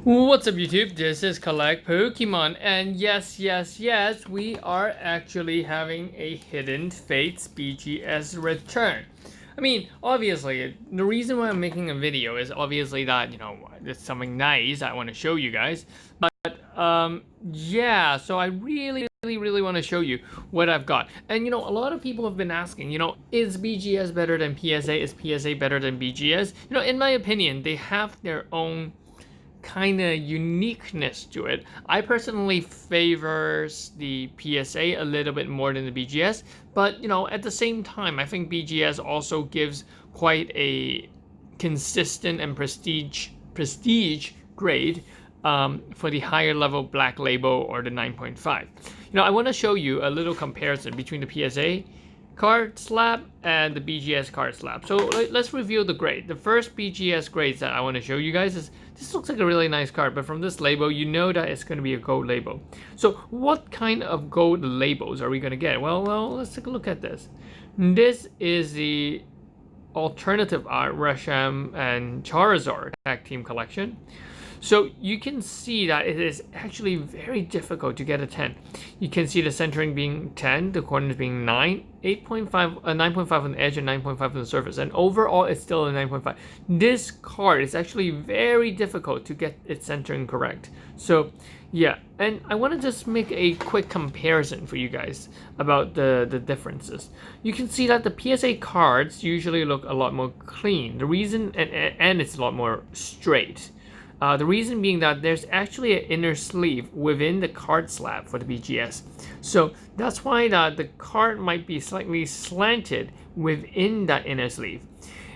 What's up YouTube? This is Collect Pokemon, and yes, we are actually having a Hidden Fates BGS return. I mean, obviously, the reason why I'm making a video is obviously that, it's something nice I want to show you guys. Yeah, so I really want to show you what I've got. And, a lot of people have been asking, is BGS better than PSA? Is PSA better than BGS? In my opinion, they have their own kind of uniqueness to it. I personally favors the PSA a little bit more than the BGS, but at the same time, I think BGS also gives quite a consistent and prestige grade for the higher level Black Label or the 9.5. I want to show you a little comparison between the PSA card slab and the BGS card slab. So let's review the grade. The first BGS grades that I want to show you guys is this looks like a really nice card, but from this label you know that it's going to be a gold label. So what kind of gold labels are we going to get? Well, let's take a look at this. This is the alternative art Resham and Charizard tag team collection. So you can see that it is actually very difficult to get a 10. You can see the centering being 10, the corners being 9, 8.5, 9.5 on the edge and 9.5 on the surface. And overall, it's still a 9.5. This card is actually very difficult to get its centering correct. So yeah, and I want to just make a quick comparison for you guys about the differences. You can see that the PSA cards usually look a lot more clean. The reason, and it's a lot more straight. The reason being that there's actually an inner sleeve within the card slab for the BGS. So that's why the card might be slightly slanted within that inner sleeve.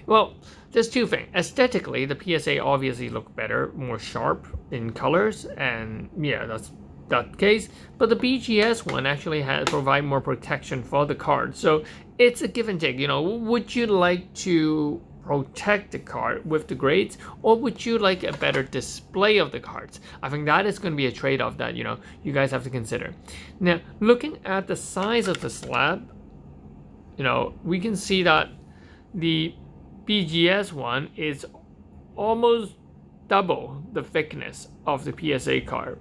Well, there's two things. Aesthetically, the PSA obviously look better, more sharp in colors, and yeah, that's that case. But the BGS one actually provide more protection for the card. So it's a give and take. Would you like to protect the card with the grades, or would you like a better display of the cards? I think that is going to be a trade-off that you guys have to consider. Now, looking at the size of the slab, we can see that the BGS one is almost double the thickness of the PSA card.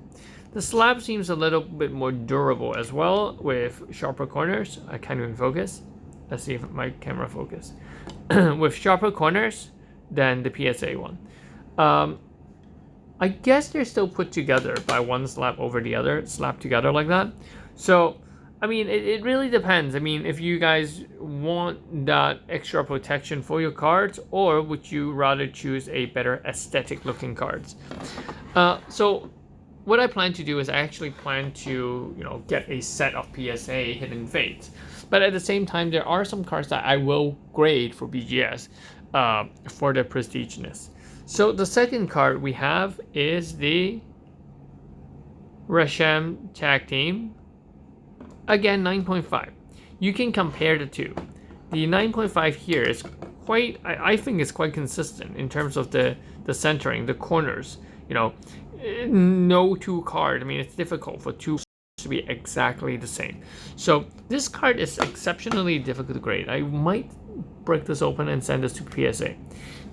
The slab seems a little bit more durable as well, with sharper corners. I can't even focus. Let's see if my camera focus. With sharper corners than the PSA one. I guess they're still put together by one slab over the other, slapped together like that. So, I mean, it really depends. I mean, if you guys want that extra protection for your cards, or would you rather choose a better aesthetic looking cards? So what I plan to do is I actually plan to, get a set of PSA Hidden Fates. But at the same time, there are some cards that I will grade for BGS for their prestigeness. So the second card we have is the Resham Tag Team. Again, 9.5. You can compare the two. The 9.5 here is quite, I think it's quite consistent in terms of the centering, the corners. No two card. I mean, it's difficult for two to be exactly the same. So this card is exceptionally difficult to grade. I might break this open and send this to PSA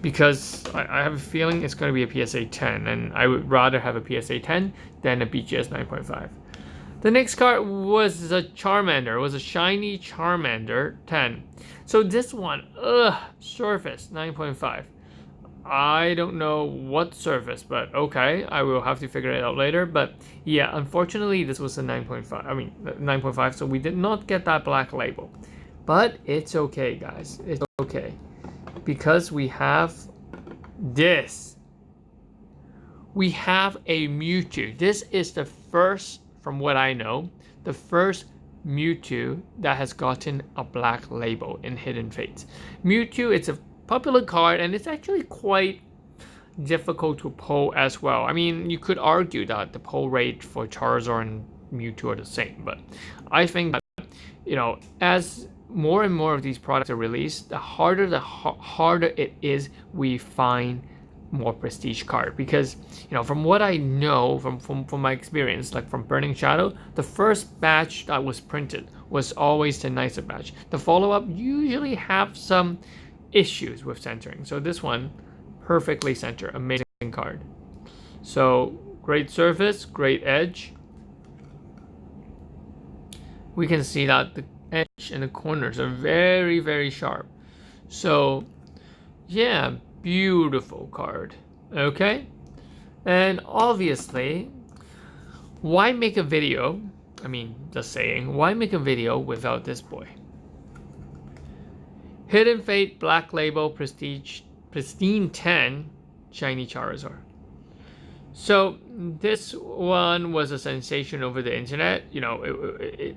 because I have a feeling it's going to be a PSA 10, and I would rather have a PSA 10 than a BGS 9.5. The next card was a Charmander. It was a shiny Charmander 10. So this one, surface 9.5. I don't know what surface, but okay, I will have to figure it out later. But yeah, unfortunately, this was a 9.5. I mean, 9.5, so we did not get that black label. But it's okay, guys. It's okay. Because we have this. We have a Mewtwo. This is the first, from what I know, the first Mewtwo that has gotten a black label in Hidden Fates. Mewtwo, it's a popular card, and it's actually quite difficult to pull as well. I mean, you could argue that the pull rate for Charizard and Mewtwo are the same, but I think that, as more and more of these products are released, the harder it is we find more prestige card, because from what I know from my experience, like from Burning Shadow, the first batch that was printed was always the nicer batch. The follow-up usually have some issues with centering. So this one, perfectly centered, amazing card. So great surface, great edge. We can see that the edge and the corners are very, very sharp. So yeah, beautiful card. Okay, and obviously, why make a video? I mean, just saying, why make a video without this boy? Hidden Fate Black Label Prestige Pristine 10 Shiny Charizard. So this one was a sensation over the internet. You know,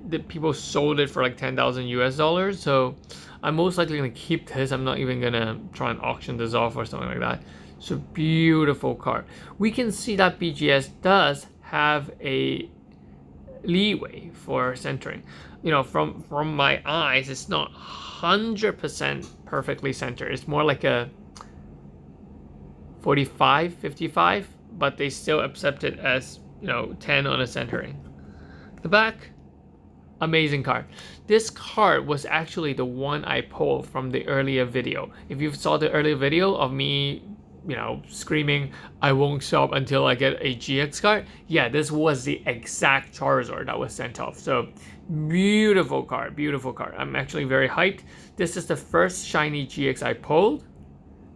the people sold it for like 10,000 US dollars. So I'm most likely gonna keep this. I'm not even gonna try and auction this off or something like that. So beautiful card. We can see that BGS does have a leeway for centering. You know, from my eyes, it's not 100% perfectly centered. It's more like a 45, 55, but they still accept it as, you know, 10 on a centering. The back, amazing card. This card was actually the one I pulled from the earlier video. If you saw the earlier video of me, you know, screaming, I won't stop until I get a GX card. Yeah, this was the exact Charizard that was sent off. So beautiful card, beautiful card. I'm actually very hyped. This is the first shiny GX I pulled,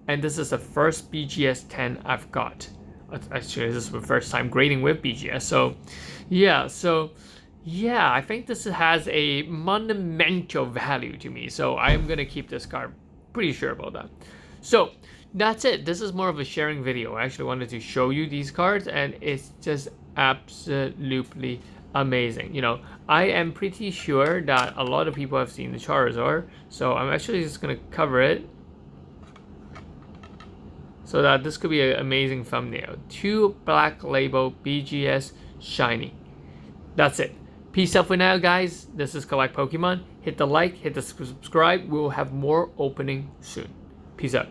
and this is the first BGS 10 I've got. Actually, this is the first time grading with BGS. So yeah, I think this has a monumental value to me. So I'm gonna keep this card. Pretty sure about that. So that's it. This is more of a sharing video. I actually wanted to show you these cards, and it's just absolutely amazing. You know, I am pretty sure that a lot of people have seen the Charizard, so I'm actually just gonna cover it so that this could be an amazing thumbnail. 2 Black Label BGS Shiny. That's it. Peace out for now, guys. This is Collect Pokemon. Hit the like, hit the subscribe. We will have more opening soon. Peace out.